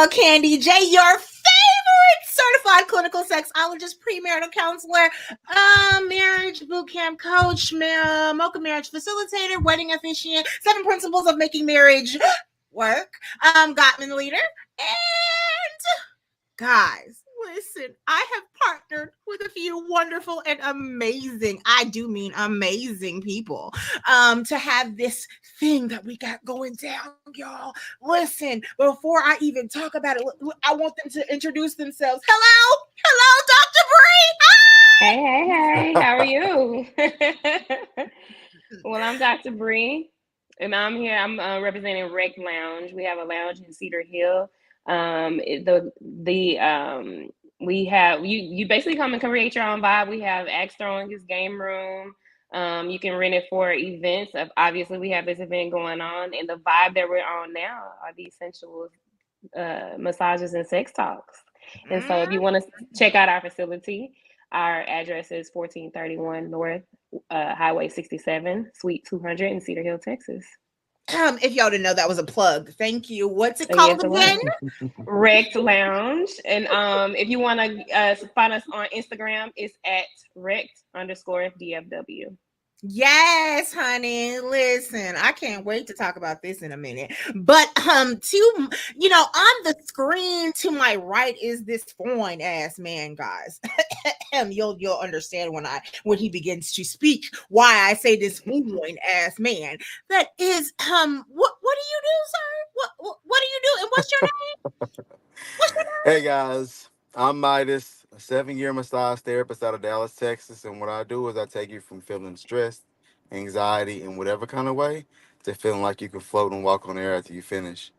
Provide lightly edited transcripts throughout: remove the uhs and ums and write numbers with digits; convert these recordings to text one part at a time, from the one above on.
girl, Candy J, your favorite certified clinical sexologist, premarital counselor, marriage boot camp coach, mocha marriage facilitator, wedding officiant, 7 principles of making marriage work, Gottman leader, and guys, listen, I have partnered with a few wonderful and amazing, I do mean amazing people, to have this thing that we got going down, y'all. Listen, before I even talk about it, I want them to introduce themselves. Hello, Dr. Bree. Hey, how are you? Well, I'm Dr. Bree, and I'm here. I'm representing Rec Lounge. We have a lounge in Cedar Hill. We have you basically come and create your own vibe. We have axe throwing, his game room. You can rent it for events. Obviously, we have this event going on, and the vibe that we're on now are these sensual massages and sex talks. And so, if you want to check out our facility, our address is 1431 North Highway 67, Suite 200 in Cedar Hill, Texas. If y'all didn't know, that was a plug. Thank you. What's it called again? Rec Lounge. And if you want to find us on Instagram, it's at rect_DFW. Yes, honey. Listen, I can't wait to talk about this in a minute. But on the screen to my right is this fine ass man, guys. You'll understand when he begins to speak why I say this fine ass man. That is what do you do, sir? What do you do? And what's your name? Hey guys, I'm Midas, a 7-year massage therapist out of Dallas, Texas, and what I do is I take you from feeling stressed, anxiety, in whatever kind of way, to feeling like you can float and walk on air after you finish.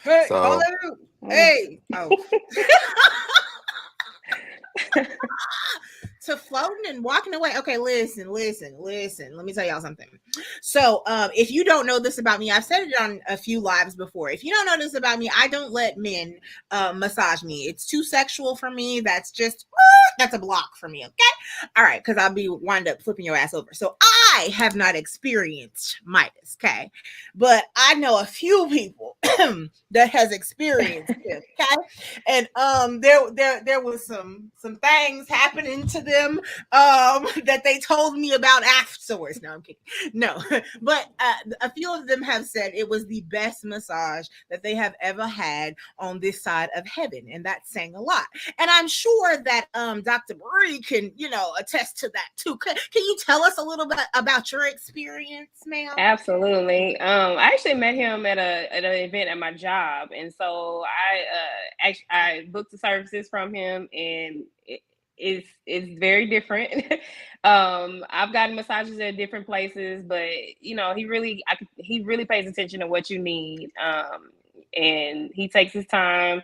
Hey, hallelujah. Hey. Oh. To floating and walking away. Okay, listen. Let me tell y'all something. So, if you don't know this about me, I've said it on a few lives before. If you don't know this about me, I don't let men massage me. It's too sexual for me. That's a block for me. Okay, all right, because I'll be wind up flipping your ass over. So I have not experienced Midas. Okay, but I know a few people that has experienced it. Okay, and there was some things happening to them that they told me about afterwards. No, I'm kidding. No, but a few of them have said it was the best massage that they have ever had on this side of heaven, and that's saying a lot. And I'm sure that Dr. Bree can attest to that too. Can you tell us a little bit about your experience, ma'am? Absolutely. I actually met him at an event at my job, and so I booked the services from him, and it's very different. I've gotten massages at different places, but he really pays attention to what you need, and he takes his time,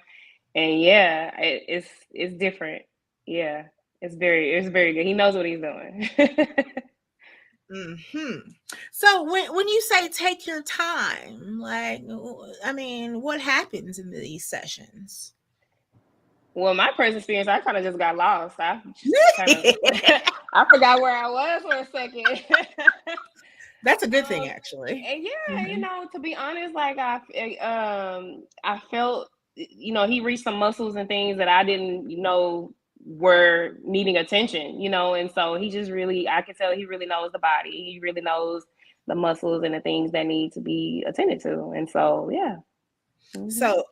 and yeah, it's different. Yeah, it's very good. He knows what he's doing. So when you say take your time, like, I mean, what happens in these sessions? Well, my first experience, I kind of just got lost. I forgot where I was for a second. That's a good thing, actually. And yeah, to be honest, like I felt, he reached some muscles and things that I didn't know were needing attention, and so he just really, I can tell he really knows the body. He really knows the muscles and the things that need to be attended to. And so, yeah. So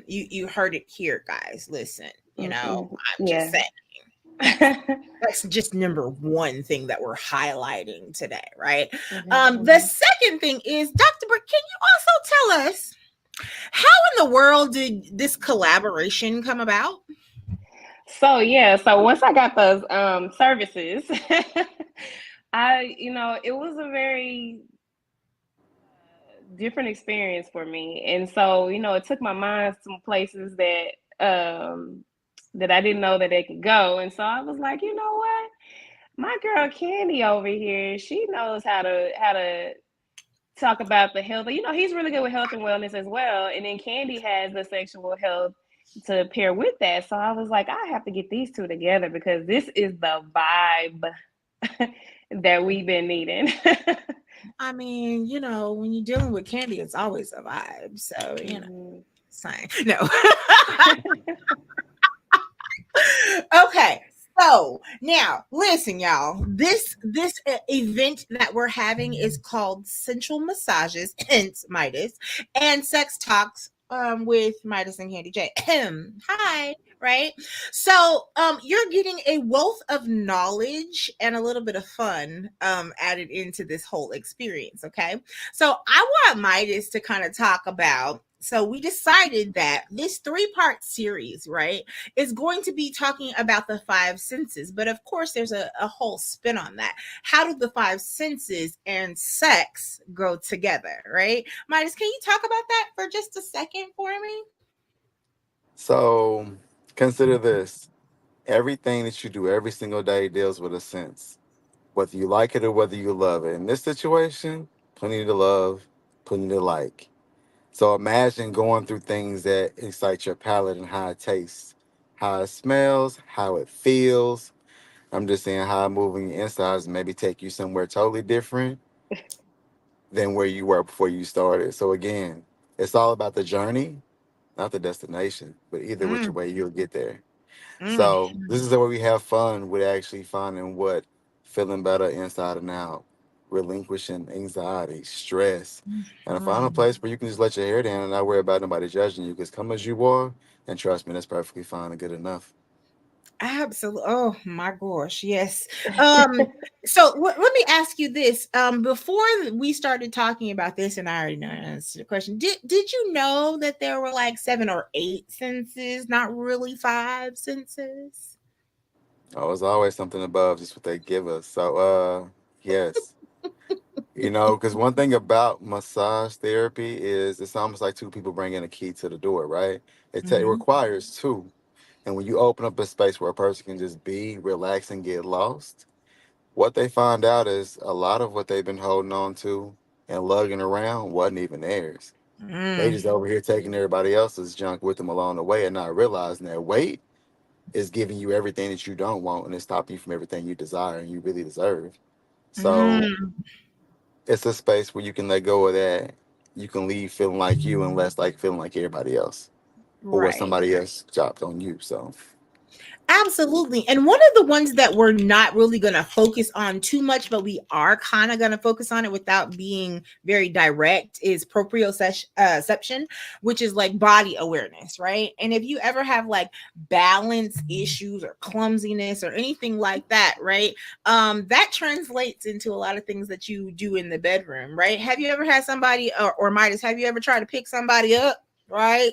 you heard it here, guys. Listen, I'm just saying. That's just number one thing that we're highlighting today, right? The second thing is, Dr. Brick, can you also tell us how in the world did this collaboration come about? So once I got those services, it was a very different experience for me. And so, it took my mind some places that I didn't know that they could go. And so I was like, you know what? My girl Candy over here, she knows how to talk about the health. He's really good with health and wellness as well. And then Candy has the sexual health to pair with that. So I was like, I have to get these two together because this is the vibe that we've been needing. I mean, when you're dealing with Candy, it's always a vibe. So, Same. No. Okay. So now, listen, y'all. This event that we're having is called Sensual Massages, hence Midas, and Sex Talks with Midas and Candy J. Hi, right? So you're getting a wealth of knowledge and a little bit of fun added into this whole experience. Okay, so I want Midas to kind of talk about. So we decided that this three-part series, right, is going to be talking about the five senses. But of course, there's a whole spin on that. How do the five senses and sex go together, right? Midas, can you talk about that for just a second for me? So consider this: everything that you do every single day deals with a sense, whether you like it or whether you love it. In this situation, plenty to love, plenty to like. So imagine going through things that excite your palate and how it tastes, how it smells, how it feels. I'm just saying how moving your insides maybe take you somewhere totally different than where you were before you started. So again, it's all about the journey, not the destination. But either which Mm, way, you'll get there. mm, So this is where we have fun with actually finding what feeling better inside and out, relinquishing anxiety, stress, and a final mm. place where you can just let your hair down and not worry about nobody judging you. Because come as you are, and trust me, that's perfectly fine and good enough. Absolutely. Oh my gosh, yes. Um, so let me ask you this. Before we started talking about this, and I already know the answer to the question. Did you know that there were like seven or eight senses, not really five senses? Oh, it's always something above just what they give us. So, yes. Because one thing about massage therapy is it's almost like two people bringing a key to the door, right? It Hmm. requires two. And when you open up a space where a person can just be, relax, and get lost, what they find out is a lot of what they've been holding on to and lugging around wasn't even theirs. They Mm, just over here taking everybody else's junk with them along the way and not realizing that weight is giving you everything that you don't want and it's stopping you from everything you desire and you really deserve. So mm, it's a space where you can let go of that. You can leave feeling like you and less like feeling like everybody else or what right. somebody else dropped on you. So Absolutely. And one of the ones that we're not really going to focus on too much, but we are kind of going to focus on it without being very direct is proprioception, which is like body awareness, right? And if you ever have like balance issues or clumsiness or anything like that, right? That translates into a lot of things that you do in the bedroom, right? Have you ever had somebody or Midas, have you ever tried to pick somebody up? Right,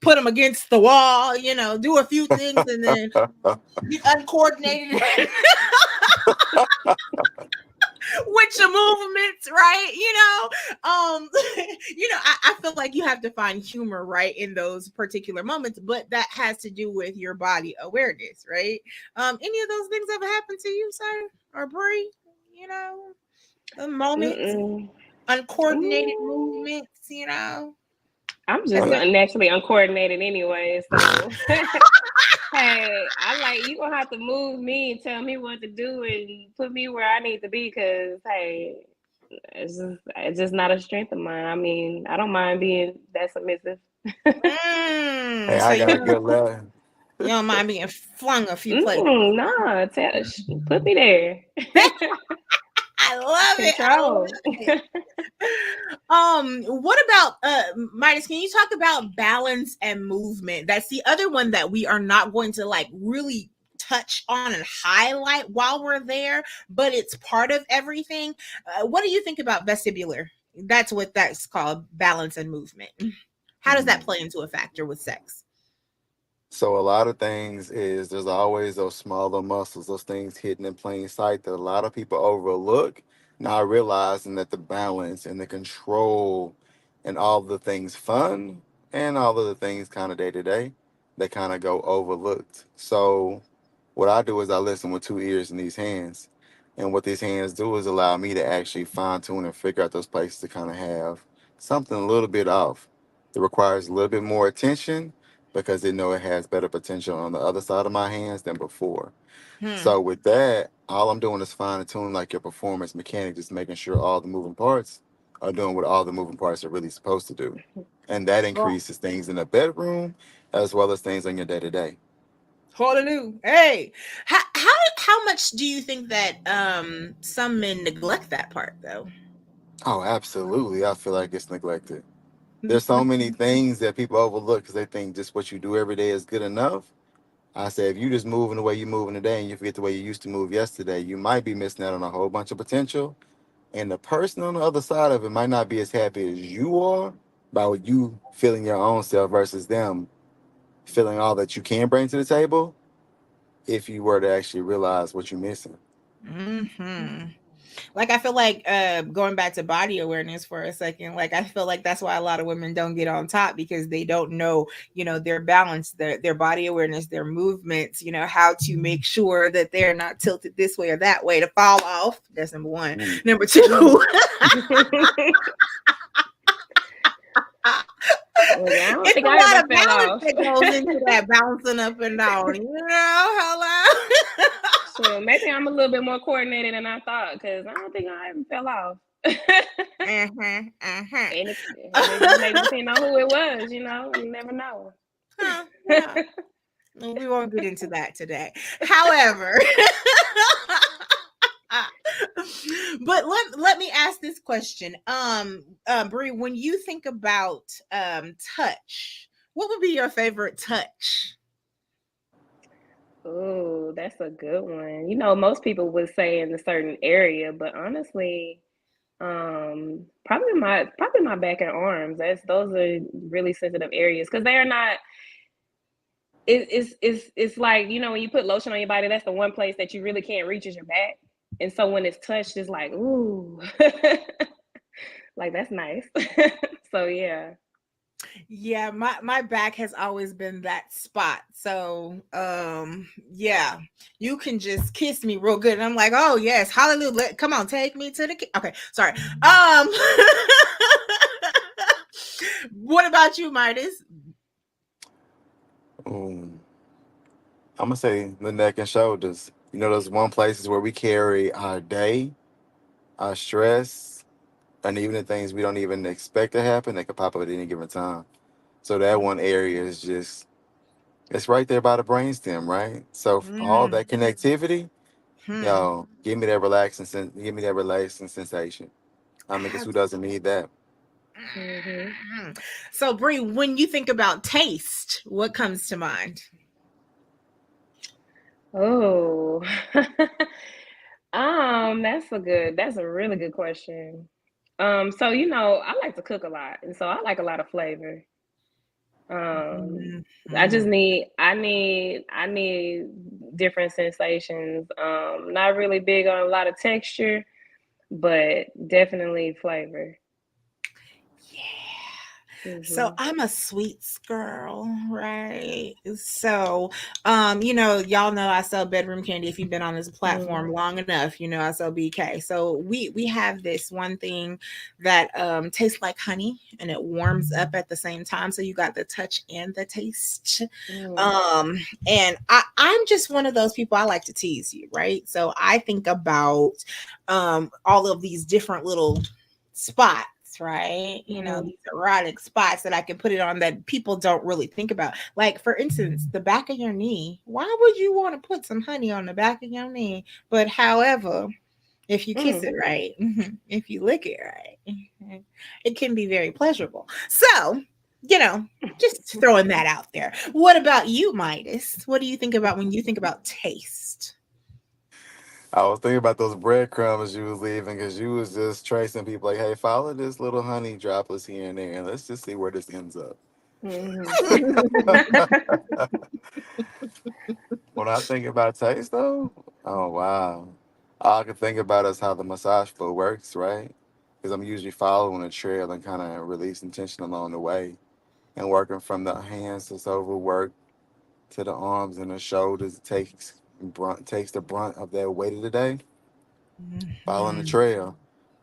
put them against the wall, do a few things and then get uncoordinated with your movements, right? I feel like you have to find humor, right, in those particular moments, but that has to do with your body awareness, right? Any of those things ever happened to you, sir or Brie? You know, the moments, Mm-mm. uncoordinated Mm, movements. I'm Have just you? naturally uncoordinated anyway, so hey, I like you gonna have to move me and tell me what to do and put me where I need to be because hey, it's just not a strength of mine. I mean, I don't mind being that submissive. hey, So I you got a don't, good laugh. you don't mind being flung a few places. No, put me there. I love it. I Control. love it. What about Midas? Can you talk about balance and movement? That's the other one that we are not going to like really touch on and highlight while we're there, but it's part of everything. What do you think about vestibular? That's what that's called, balance and movement. How does that Mhm. play into a factor with sex? So a lot of things is there's always those smaller muscles, those things hidden in plain sight that a lot of people overlook, not realizing that the balance and the control and all the things fun and all of the things kind of day to day, they kind of go overlooked. So what I do is I listen with two ears and these hands. And what these hands do is allow me to actually fine tune and figure out those places to kind of have something a little bit off. It requires a little bit more attention because they know it has better potential on the other side of my hands than before. Hmm. So with that, all I'm doing is fine tuning like your performance mechanic, just making sure all the moving parts are doing what all the moving parts are really supposed to do. And that increases things in the bedroom as well as things on your day to day. Hallelujah. Hey, how much do you think that some men neglect that part though? Oh, absolutely. I feel like it's neglected. There's so many things that people overlook because they think just what you do every day is good enough. I say if you just moving the way you're moving today and you forget the way you used to move yesterday, you might be missing out on a whole bunch of potential. And the person on the other side of it might not be as happy as you are about you feeling your own self versus them feeling all that you can bring to the table if you were to actually realize what you're missing. Hmm. Like I feel like going back to body awareness for a second, like I feel like that's why a lot of women don't get on top because they don't know, their balance, their body awareness, their movements, how to make sure that they're not tilted this way or that way to fall off. That's number one. Mm. Number two, Well, I don't it's think a I lot ever of fell balance off. that goes into that bouncing up and down. Hello. So maybe I'm a little bit more coordinated than I thought because I don't think I ever fell off. Uh-huh, uh-huh. And it just maybe depend on who it was, you never know. Huh, yeah. We won't get into that today. However, but let me ask this question. Bree, when you think about touch, what would be your favorite touch? Oh, that's a good one. Most people would say in a certain area, but honestly, probably my back and arms. Those are really sensitive areas because they are not. It's like when you put lotion on your body, that's the one place that you really can't reach is your back, and so when it's touched, it's like ooh, like that's nice. So yeah. Yeah, my back has always been that spot. So, yeah, you can just kiss me real good, and I'm like, oh yes, hallelujah. Come on, take me to the. Okay, sorry. What about you, Midas? Mm. I'm gonna say the neck and shoulders. You know, those one places where we carry our day, our stress, and even the things we don't even expect to happen that could pop up at any given time. So that one area is just it's right there by the brainstem, right? So all Mm, that connectivity, hmm. give me that relaxing sensation. I mean, because who doesn't need that? Hmm. So, Bree, when you think about taste, what comes to mind? Oh, that's a really good question. So I like to cook a lot, and so I like a lot of flavor. Um, Mhm. I need different sensations. Not really big on a lot of texture, but definitely flavor. Yeah. So Hmm. I'm a sweets girl, right? So, y'all know I sell bedroom candy. If you've been on this Hmm. platform long enough, you know I sell BK. So we have this one thing that tastes like honey and it warms up at the same time. So you got the touch and the taste. Mm. Um, and I'm just one of those people. I like to tease you, right? So I think about all of these different little spots, right? Mm. These erotic spots that I can put it on that people don't really think about. Like, for instance, the back of your knee. Why would you want to put some honey on the back of your knee? But however, if you kiss Mm. it right, if you lick it right, it can be very pleasurable. So, you know, just throwing that out there. What about you, Midas? What do you think about when you think about taste? I was thinking about those breadcrumbs you was leaving because you was just tracing people like, hey, follow this little honey droplets here and there, and let's just see where this ends up. Mhm. When I think about taste, though, oh wow, all I can think about is how the massage floor works, right? Because I'm usually following a trail and kind of releasing tension along the way, and working from the hands that's overworked to the arms and the shoulders. Takes the brunt of that weight of the day. Following the Mhm. trail,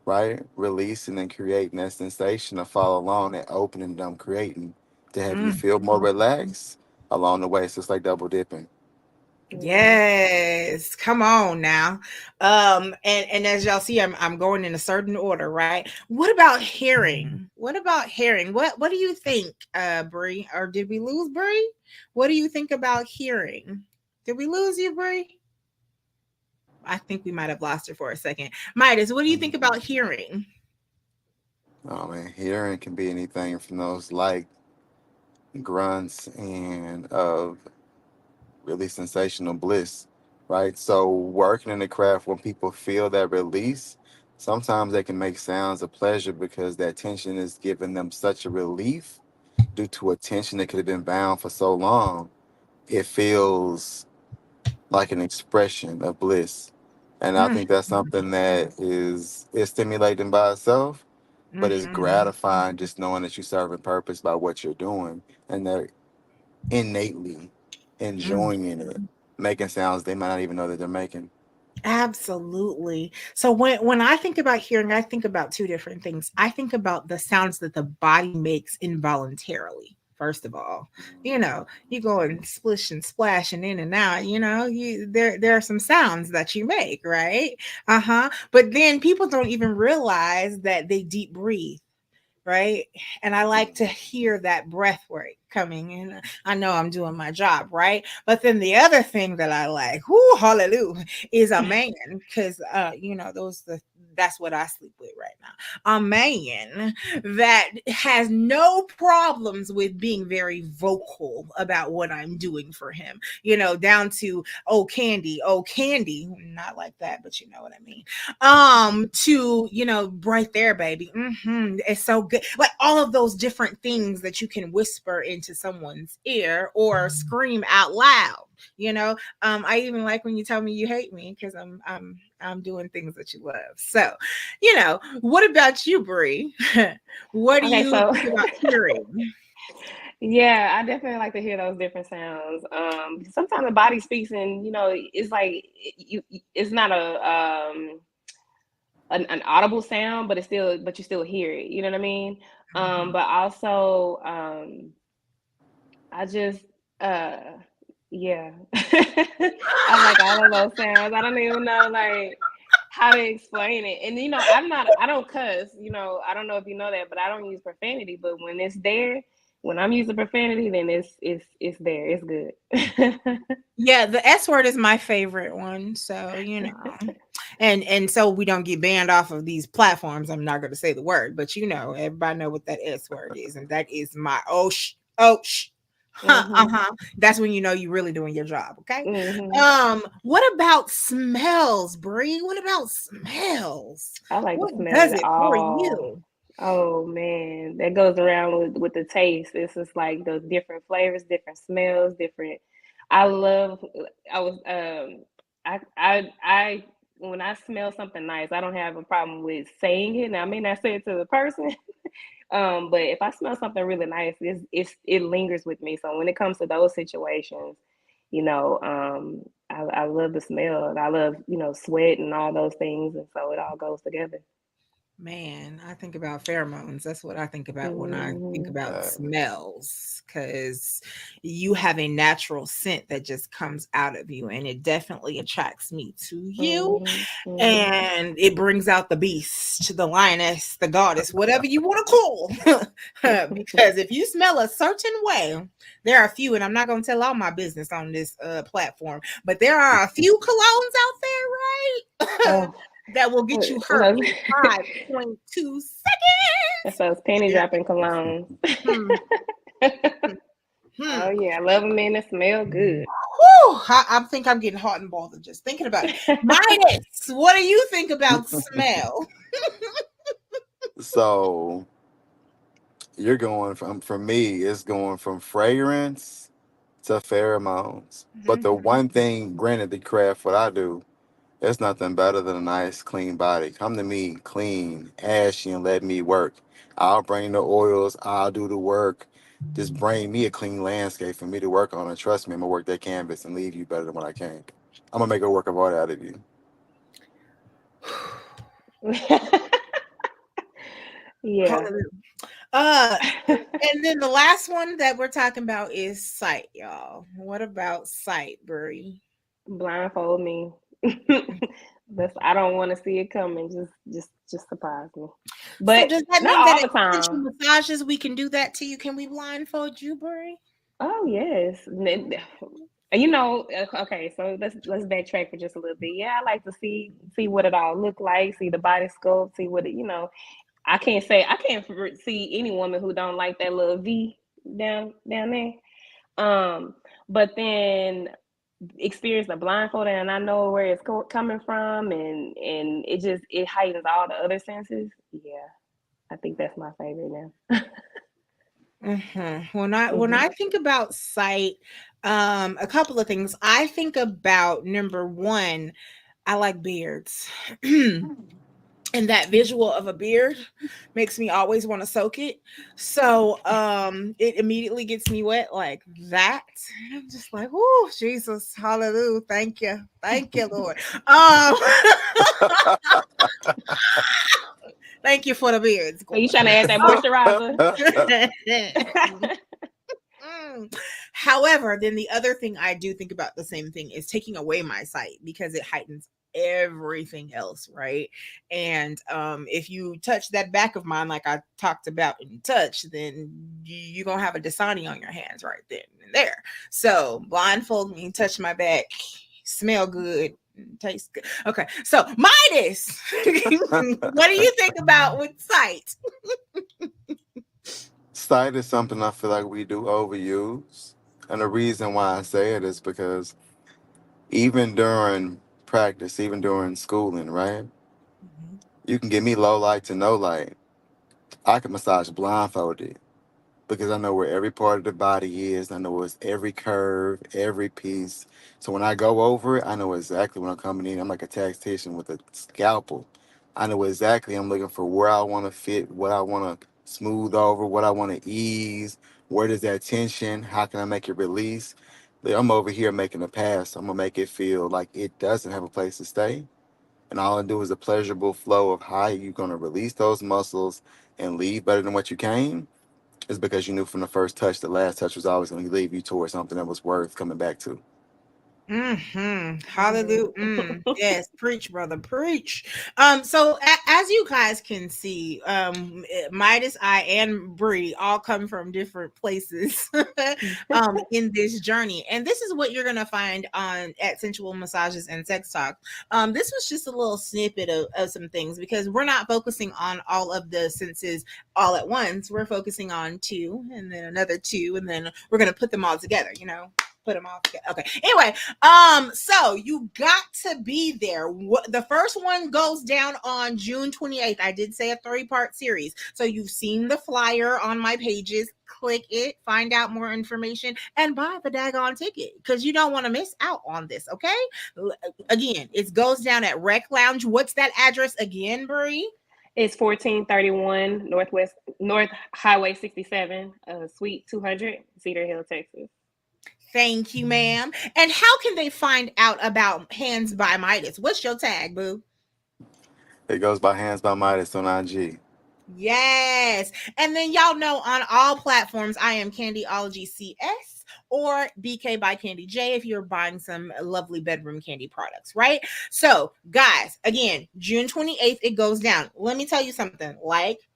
right? Releasing and creating that sensation to follow along, that opening that I'm creating to have you Mm. feel more relaxed along the way. So it's like double dipping. Yeah. Yes, come on now. And as y'all see, I'm going in a certain order, right? What about hearing? What about hearing? What do you think, Bree? Or did we lose Bree? What do you think about hearing? Did we lose you, Bree? I think we might have lost her for a second. Midas, what do you think about Mhm. hearing? Oh man, hearing can be anything from those light grunts and of really sensational bliss, right? So working in the craft when people feel that release, sometimes they can make sounds of pleasure because that tension is giving them such a relief due to a tension that could have been bound for so long. It feels like an expression of bliss. And I Mm, think that's something that is stimulating by itself, but it's mhm, gratifying just knowing that you serve a purpose by what you're doing and they're innately mm. enjoying in it, making sounds they might not even know that they're making. Absolutely. So when I think about hearing, I think about two different things. I think about the sounds that the body makes involuntarily. First of all, you go and splish and splash and in and out. There are some sounds that you make, right? But then people don't even realize that they deep breathe, right? And I like to hear that breath work coming in. I know I'm doing my job, right? But then the other thing that I like, whoo, hallelujah, is a man, because that's what I sleep with right now. A man that has no problems with being very vocal about what I'm doing for him, down to oh candy, not like that, but you know what I mean. To right there, baby. It's so good, like all of those different things that you can whisper into someone's ear or scream out loud. I even like when you tell me you hate me because I'm doing things that you love. So, what about you, Bree? What do Okay, you so think about hearing? yeah, I definitely like to hear those different sounds. Sometimes the body speaks, and it's like it's not an audible sound, but you still hear it. You know what I mean? But also, I just uh yeah. I like all of those sounds. I don't even know like how to explain it. And I don't cuss, I don't know if you know that, but I don't use profanity. But when it's there, when I'm using profanity, then it's there. It's good. Yeah, the S word is my favorite one. So, and so we don't get banned off of these platforms. I'm not going to say the word, but everybody know what that S word is, and that is my Mhm. That's when you really doing your job. Okay. Mhm. What about smells, Bree? What about smells? I like to What smell does it it for all. you? Oh man, that goes around with the taste. It's just like those different flavors, different smells, different. I love. I was. I. When I smell something nice, I don't have a problem with saying it. Now I may not say it to the person, but if I smell something really nice, it lingers with me. So when it comes to those situations, I love the smell. I love sweat and all those things, and so it all goes together. Man, I think about pheromones. That's what I think about when I think Hmm. about Uh, smells, because you have a natural scent that just comes out of you, and it definitely attracts me to you, Hmm. Hmm. and it brings out the beast, the lioness, the goddess, whatever you want to call. Because if you smell a certain way, there are a few, and I'm not going to tell all my business on this platform, but there are a few colognes out there, right? Oh, That will get you hurt those, in 5.2 that's seconds. those penny dropping colognes. Hmm, hmm, hmm. Oh yeah, I love them and they smell good. Whew, I think I'm getting hot and bothered just thinking about it. Midas, what do you think about smell? so you're going from, for me, it's going from fragrance to pheromones. But the Mhm. one thing, granted, the craft, what I do, there's nothing better than a nice, clean body. Come to me, clean, ashy, and let me work. I'll bring the oils. I'll do the work. Just bring me a clean landscape for me to work on. And trust me, I'm going to work that canvas and leave you better than what I came. I'm going to make a work of art out of you. Yeah. Hallelujah. Uh, and then the last one that we're talking about is sight, y'all. What about sight, Brie? Blindfold me. I don't want to see it coming. Just surprise me. So But does that not mean that all at the time. sensual massages we can do that to you? Can we blindfold you, Brie? Oh yes. You know, okay, so let's backtrack for just a little bit. Yeah, I like to see what it all look like, see the body sculpt, see what it, I can't see any woman who don't like that little V down there. But then experience the blindfolding, and I know where it's coming from, and it heightens all the other senses. Yeah, I think that's my favorite now. When I think about sight, a couple of things. I think about number one, I like beards. And that visual of a beard makes me always want to soak it. So it immediately gets me wet like that. And I'm just like, oh Jesus, hallelujah. Thank you. Thank you, Lord. Um thank you for the beards, Are you God. trying to add that Oh. moisturizer? However, then the other thing I do think about the same thing is taking away my sight because it heightens everything else, right? And if you touch that back of mine like I talked about in touch, then you're gonna have a Dasani on your hands right then and there. So blindfold me, touch my back, smell good, taste good. Okay, so Midas, what do you think about with sight? Sight is something I feel like we do overuse. And the reason why I say it is because even during practice, even during schooling, right? Mhm. You can give me low light to no light. I can massage blindfolded because I know where every part of the body is. I know it's every curve, every piece. So when I go over it, I know exactly when I'm coming in. I'm like a tactician with a scalpel. I know exactly I'm looking for where I want to fit, what I want to smooth over, what I want to ease. Where does that tension? How can I make it release? I'm over here making a pass. I'm gonna make it feel like it doesn't have a place to stay. And all I do is a pleasurable flow of how you're gonna release those muscles and leave better than what you came is because you knew from the first touch, the last touch was always going to lead you towards something that was worth coming back to. Hallelujah. Yes, preach, brother, preach. So as you guys can see, Midas, I, and Bree all come from different places in this journey, and this is what you're gonna find on at Sensual Massages and Sex Talk. This was just a little snippet of some things because we're not focusing on all of the senses all at once. We're focusing on two, and then another two, and then we're gonna put them all together. Put them all together. Okay. Anyway, so you got to be there. The first one goes down on June 28th. I did say a 3-part series. So you've seen the flyer on my pages. Click it, find out more information, and buy the daggone ticket because you don't want to miss out on this. Okay. Again, it goes down at Rec Lounge. What's that address again, Brie? It's 1431 North Highway 67, Suite 200, Cedar Hill, Texas. Thank you, ma'am. And how can they find out about Hands by Midas? What's your tag, boo? It goes by Hands by Midas on IG. Yes. And then y'all know on all platforms, I am Candyology CS or BK by Candy J if you're buying some lovely bedroom candy products, right? So, guys, again, June 28th, it goes down. Let me tell you something.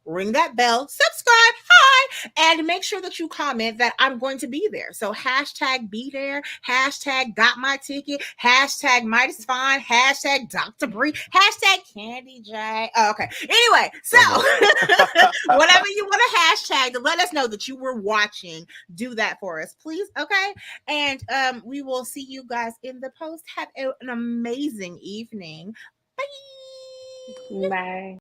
Ring that bell, subscribe, hi, and make sure that you comment that I'm going to be there. So hashtag be there, hashtag got my ticket, hashtag Midas Fine, hashtag Dr. Bree, hashtag Candy J. Oh, okay. Anyway, so whatever you want to hashtag to let us know that you were watching, do that for us, please. Okay. And we will see you guys in the post. Have an amazing evening. Bye. Bye.